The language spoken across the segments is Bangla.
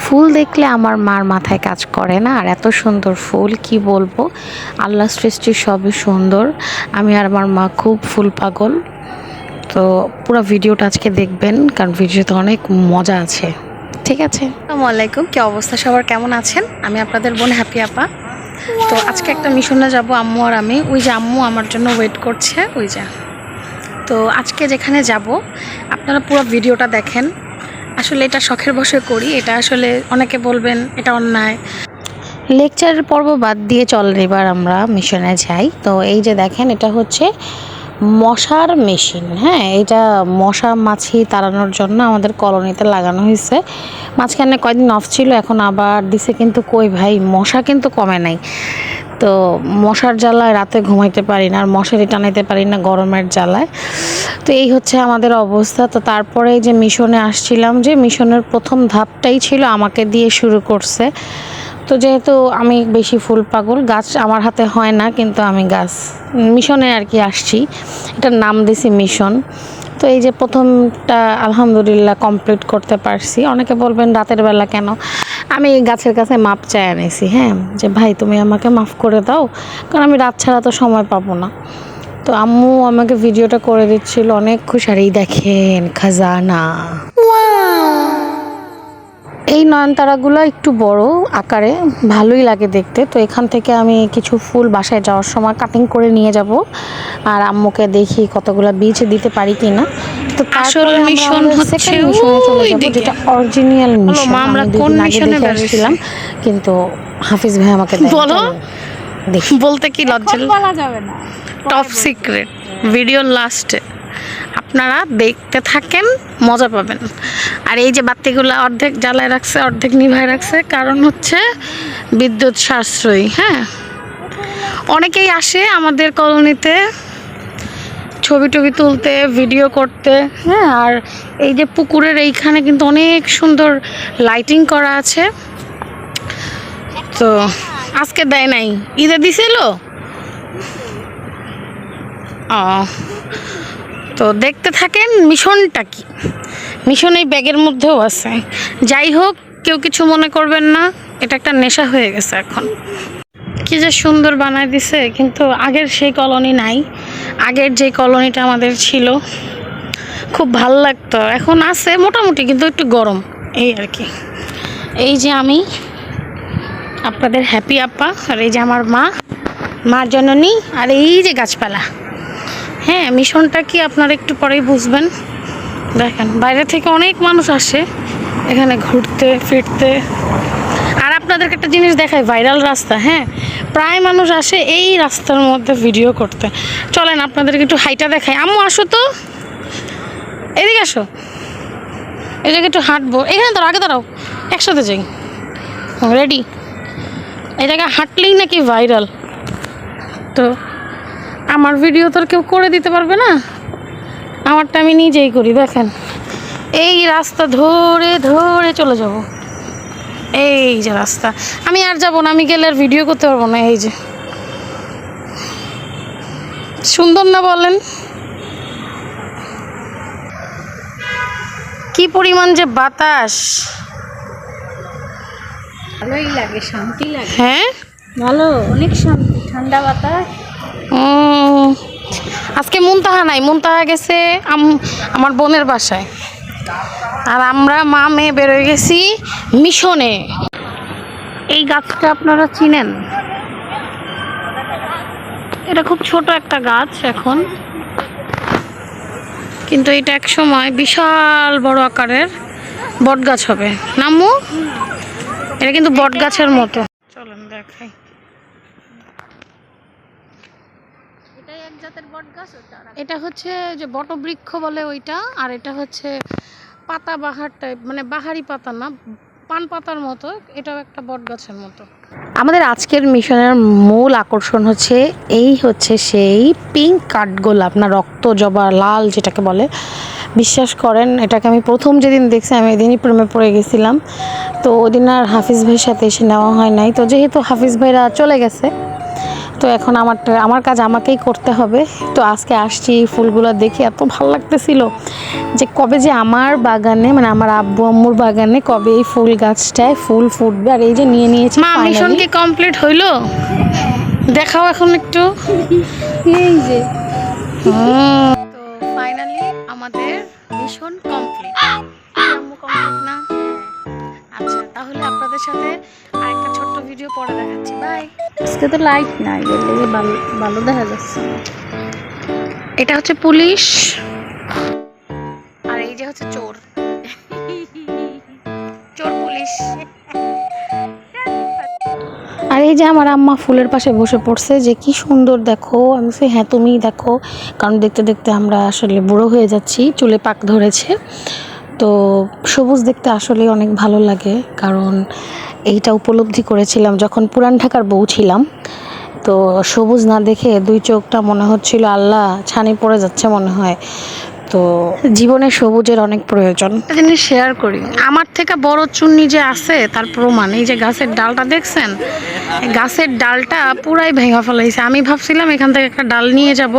ফুল দেখলে আমার মার মাথায় কাজ করে না। আর এত সুন্দর ফুল কি বলবো, আল্লাহ সৃষ্টি সবই সুন্দর। আমি আর আমার মা খুব ফুল পাগল। তো পুরো ভিডিওটা আজকে দেখবেন, কারণ ভিডিওতে অনেক মজা আছে। ঠিক আছে, আসসালামু আলাইকুম। কি অবস্থা সবার, কেমন আছেন? আমি আপনাদের বোন হ্যাপি আপা। তো আজকে একটা মিশনে যাব আম্মু আর আমি। ওই যে আম্মু আমার জন্য ওয়েট করছে, ওই যে। তো আজকে যেখানে যাব আপনারা পুরো ভিডিওটা দেখেন। আসলে এটা শখের বশে করি, এটা আসলে অনেকে বলবেন এটা অন্যায়। লেকচারের পর্ব বাদ দিয়ে চলেন এবার আমরা মিশনে যাই। তো এই যে দেখেন, এটা হচ্ছে মশার মেশিন। হ্যাঁ, এটা মশা মাছি তাড়ানোর জন্য আমাদের কলোনিতে লাগানো হয়েছে। মাঝখানে কয়েকদিন অফ ছিল, এখন আবার দিছে, কিন্তু কই ভাই, মশা কিন্তু কমে নাই। তো মশার জ্বালায় রাতে ঘুমাইতে পারি না, আর মশারি টানাইতে পারি না গরমের জ্বালায়। তো এই হচ্ছে আমাদের অবস্থা। তো তারপরে যে মিশনে আসছিলাম, যে মিশনের প্রথম ধাপটাই ছিল আমাকে দিয়ে শুরু করছে। তো যেহেতু আমি বেশি ফুল পাগল, গাছ আমার হাতে হয় না, কিন্তু আমি গাছ মিশনে আর কি আসছি, এটার নাম দিছি মিশন। তো এই যে প্রথমটা আলহামদুলিল্লাহ কমপ্লিট করতে পারছি। অনেকে বলবেন রাতের বেলা কেন, আমি গাছের কাছে মাপ চাই আনিছি। হ্যাঁ, যে ভাই তুমি আমাকে মাফ করে দাও, কারণ আমি রাত ছাড়া তো সময় পাবো না। তো আম্মু আমাকে ভিডিওটা করে দিচ্ছিল, অনেক খুশি। আর এই দেখেন খাজানা, এই নয়নতারাগুলো একটু বড় আকারে, ভালোই লাগে দেখতে। তো এখান থেকে আমি কিছু ফুল বাসায় যাওয়ার সময় কাটিং করে নিয়ে যাব, আর আম্মুকে দেখি কতগুলো বীজ দিতে পারি কিনা। তো আসল মিশন হচ্ছে যেটা অরিজিনাল মিশন, আমরা কোন মিশনে বেরিয়েছিলাম, কিন্তু হাফিজ ভাই আমাকে বলো, বলতে কি লজ্জা বলা যাবে না, টপ সিক্রেট। ভিডিও লাস্টে আপনারা দেখতে থাকেন, মজা পাবেন। আর এই যে বাতিগুলো অর্ধেক জ্বালায় রাখছে, অর্ধেক নিভায় রাখছে, কারণ হচ্ছে বিদ্যুৎ সাশ্রয়ী। হ্যাঁ, অনেকেই আসে আমাদের কলোনিতে ছবি টবি তুলতে, ভিডিও করতে। হ্যাঁ, আর এই যে পুকুরের এইখানে কিন্তু অনেক সুন্দর লাইটিং করা আছে। তো আজকে দেয় নাই, ঈদে দিছিল। ও, তো দেখতে থাকেন মিশনটা কি। মিশন এই ব্যাগের মধ্যেও আছে। যাই হোক, কেউ কিছু মনে করবেন না, এটা একটা নেশা হয়ে গেছে এখন। কি যে সুন্দর বানায় দিছে, কিন্তু আগের সেই কলোনি নাই। আগের যে কলোনিটা আমাদের ছিল খুব ভাল লাগতো, এখন আছে মোটামুটি, কিন্তু একটু গরম, এই আর কি। এই যে আমি আপনাদের হ্যাপি আপা, আর এই যে আমার মা, মার জননী, আর এই যে গাছপালা। হ্যাঁ, মিশনটা কি আপনারা একটু পরেই বুঝবেন। দেখেন, বাইরে থেকে অনেক মানুষ আসে এখানে ঘুরতে ফিরতে। আর আপনাদেরকে একটা জিনিস দেখাই, ভাইরাল রাস্তা। হ্যাঁ, প্রায় মানুষ আসে এই রাস্তার মধ্যে ভিডিও করতে। চলেন আপনাদেরকে একটু হাইটা দেখাই। আম্মু আসো তো, এদিকে আসো, এই জায়গায় একটু হাঁটবো। এখানে দাঁড়াও, আগে দাঁড়াও, একসাথে যাই। রেডি? এই জায়গায় হাঁটলেই নাকি ভাইরাল। তো আমার ভিডিও তো কেউ করে দিতে পারবে না, আমারটা আমি নিজেই করি। দেখেন, এই রাস্তা ধরে ধরে চলে যাব। এই যে রাস্তা, আমি আর যাবো না, আমি গেলে আর ভিডিও করতে পারবো না। এই যে সুন্দর না বলেন? কি পরিমাণ যে বাতাস, ভালোই লাগে, শান্তি লাগে। হ্যাঁ, ভালো, অনেক শান্তি, ঠান্ডা বাতাস। আজকে মুনতাহা নাই, মুনতাহা গেছে আমার বোনের বাসায়, আর আমরা মা মেয়ে বেরোয় গেছি মিশনে। এই গাছটা আপনারা চিনেন? এটা খুব ছোট একটা গাছ এখন, কিন্তু এটা এক সময় বিশাল বড় আকারের বট গাছ হবে। নামু, এটা কিন্তু বট গাছের মতো। চলেন দেখাই। এটাই এক জাতের বট গাছ, এটা হচ্ছে যে বটবৃক্ষ বলে ওইটা, আর এটা হচ্ছে পাতা বাহার টাইপ, মানে বাহারি পাতা না, পান পাতার মতো। এটাও একটা বট গাছের মতো। আমাদের আজকের মিশনের মূল আকর্ষণ হচ্ছে এই হচ্ছে সেই পিঙ্ক কাঠগোলাপ, না রক্ত জবা লাল যেটাকে বলে। বিশ্বাস করেন, এটাকে আমি প্রথম যেদিন দেখছি আমি এদিনই প্রেমে পড়ে গেছিলাম। তো ওদিন আর হাফিজ ভাইয়ের সাথে এসে নেওয়া হয় নাই। তো যেহেতু হাফিজ ভাইরা চলে গেছে, তো এখন আমার কাজ আমাকেই করতে হবে। তো আজকে আসছি এই ফুলগুলো দেখে এত ভালো লাগতেছিল যে কবে যে আমার বাগানে মানে আমার আব্বু আম্মুর বাগানে কবে এই ফুল গাছটায় ফুল ফুটবে। আর এই যে নিয়ে নিয়েছি। মা মিশন কি কমপ্লিট হইলো? দেখাও এখন একটু। এই যে তো ফাইনালি আমাদের মিশন কমপ্লিট। আম্মু কমপ্লিট না? আচ্ছা, তাহলে আপনাদের সাথে আরেকটা ছোট্ট ভিডিও পরে দেখাচ্ছি। বাই। আজকে তো লাইট নাই, এর লেগে ভালো ভালো দেখা যাচ্ছে। এটা হচ্ছে পুলিশ আর এই যে হচ্ছে চোর। চোর পুলিশ। আর এই যে আমার আম্মা ফুলের পাশে বসে পড়ছে যে কি সুন্দর দেখো। আমি বলছি হ্যাঁ তুমিই দেখো, কারণ দেখতে দেখতে আমরা আসলে বুড়ো হয়ে যাচ্ছি, চুলে পাক ধরেছে। তো সবুজ দেখতে আসলে অনেক ভালো লাগে, কারণ এইটা উপলব্ধি করেছিলাম যখন পুরান ঢাকার বউ ছিলাম। তো সবুজ না দেখে দুই চোখটা মনে হচ্ছিল আল্লাহ ছানি পড়ে যাচ্ছে মনে হয়। তো জীবনে সবুজের অনেক প্রয়োজন। একটা জিনিস শেয়ার করি, আমার থেকে বড় চুন্নি যে আছে তার প্রমাণ এই যে গাছের ডালটা দেখছেন, গাছের ডালটা পুরাই ভেঙে ফেলাইছে। আমি ভাবছিলাম এখান থেকে একটা ডাল নিয়ে যাব,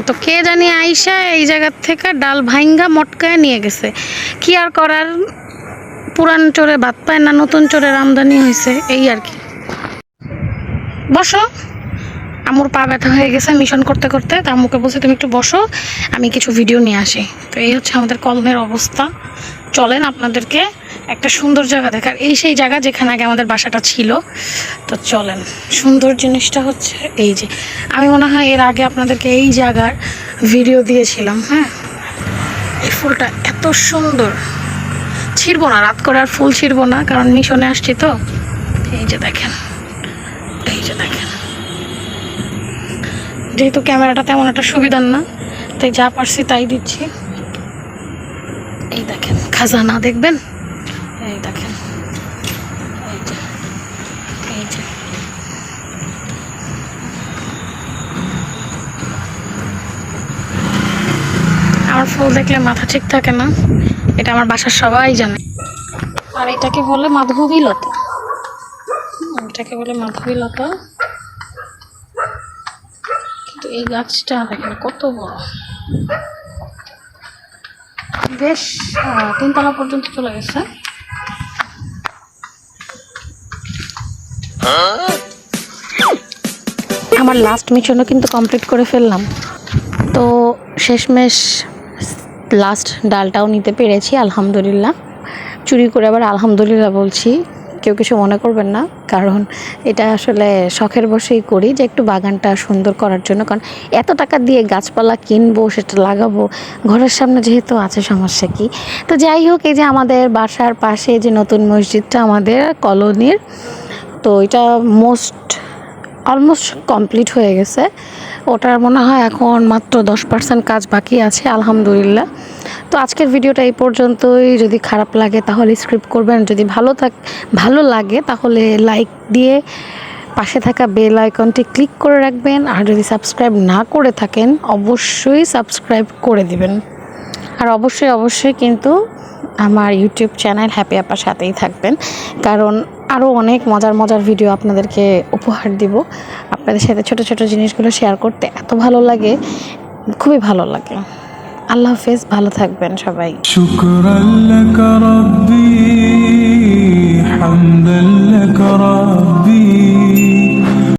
তো কে জানি আইসা এই জায়গার থেকে ডাল ভাঙ্গা মটকায় নিয়ে গেছে। কি আর করার, পুরান চোরে ভাত পায় না, নতুন চোরের আমদানি হয়েছে, এই আর কি। বসো, আম্মুর পা ব্যথা হয়ে গেছে মিশন করতে করতে। তা আম্মুকে বলছে তুমি একটু বসো, আমি কিছু ভিডিও নিয়ে আসি। তো এই হচ্ছে আমাদের কলমের অবস্থা। চলেন আপনাদেরকে একটা সুন্দর জায়গা দেখার। এই সেই জায়গা যেখানে আগে আমাদের বাসাটা ছিল। তো চলেন, সুন্দর জিনিসটা হচ্ছে এই যে, আমি মনে হয় এর আগে আপনাদেরকে এই জায়গার ভিডিও দিয়েছিলাম। হ্যাঁ, এই ফুলটা এত সুন্দর, ছিড়বো না, রাত করে আর ফুল ছিড়বো না, কারণ মিশনে আসছি তো। এই যে দেখেন, এই যে দেখেন, যেহেতু ক্যামেরাটা তেমন একটা সুবিধার না, তাই যা পারছি তাই দিচ্ছি। এই দেখেন খাজানা দেখবেন, এই দেখেন, এই যে, এই যে আমার ফুল দেখলে মাথা ঠিক থাকে না, এটা আমার বাসার সবাই জানে। আর এটাকে বলে মাধবী লতা, এটাকে বলে মাধবী লতা। কিন্তু এই গাছটা দেখেন কত বড়, বেশ 3 তলা পর্যন্ত চলে গেছে। আমার লাস্ট মিশনও কিন্তু কমপ্লিট করে ফেললাম। তো শেষমেশ লাস্ট ডালটাও নিতে পেরেছি আলহামদুলিল্লাহ। চুরি করে আবার আলহামদুলিল্লাহ বলছি, কেউ কিছু মনে করবেন না, কারণ এটা আসলে শখের বশেই করি যে একটু বাগানটা সুন্দর করার জন্য। কারণ এত টাকা দিয়ে গাছপালা কিনবো, সেটা লাগাবো, ঘরের সামনে যেহেতু আছে, সমস্যা কি। তো যাই হোক, এই যে আমাদের বাসার পাশে যে নতুন মসজিদটা আমাদের কলোনির, তো এটা অলমোস্ট কমপ্লিট হয়ে গেছে। ওটার মনে হয় এখন মাত্র 10% কাজ বাকি আছে আলহামদুলিল্লাহ। তো আজকের ভিডিওটা এই পর্যন্তই। যদি খারাপ লাগে তাহলে স্কিপ করবেন, যদি ভালো লাগে তাহলে লাইক দিয়ে পাশে থাকা বেল আইকনটি ক্লিক করে রাখবেন। আর যদি সাবস্ক্রাইব না করে থাকেন অবশ্যই সাবস্ক্রাইব করে দিবেন। আর অবশ্যই কিন্তু আমার ইউটিউব চ্যানেল হ্যাপি আপার সাথেই থাকবেন, কারণ আরও অনেক মজার ভিডিও আপনাদেরকে উপহার দিব। আপনাদের সাথে ছোট ছোট জিনিসগুলো শেয়ার করতে এত ভালো লাগে, খুবই ভালো লাগে। আল্লাহ হাফেজ, ভালো থাকবেন সবাই। শুকরান লাকা রাব্বি হামদান লাকা রাব্বি।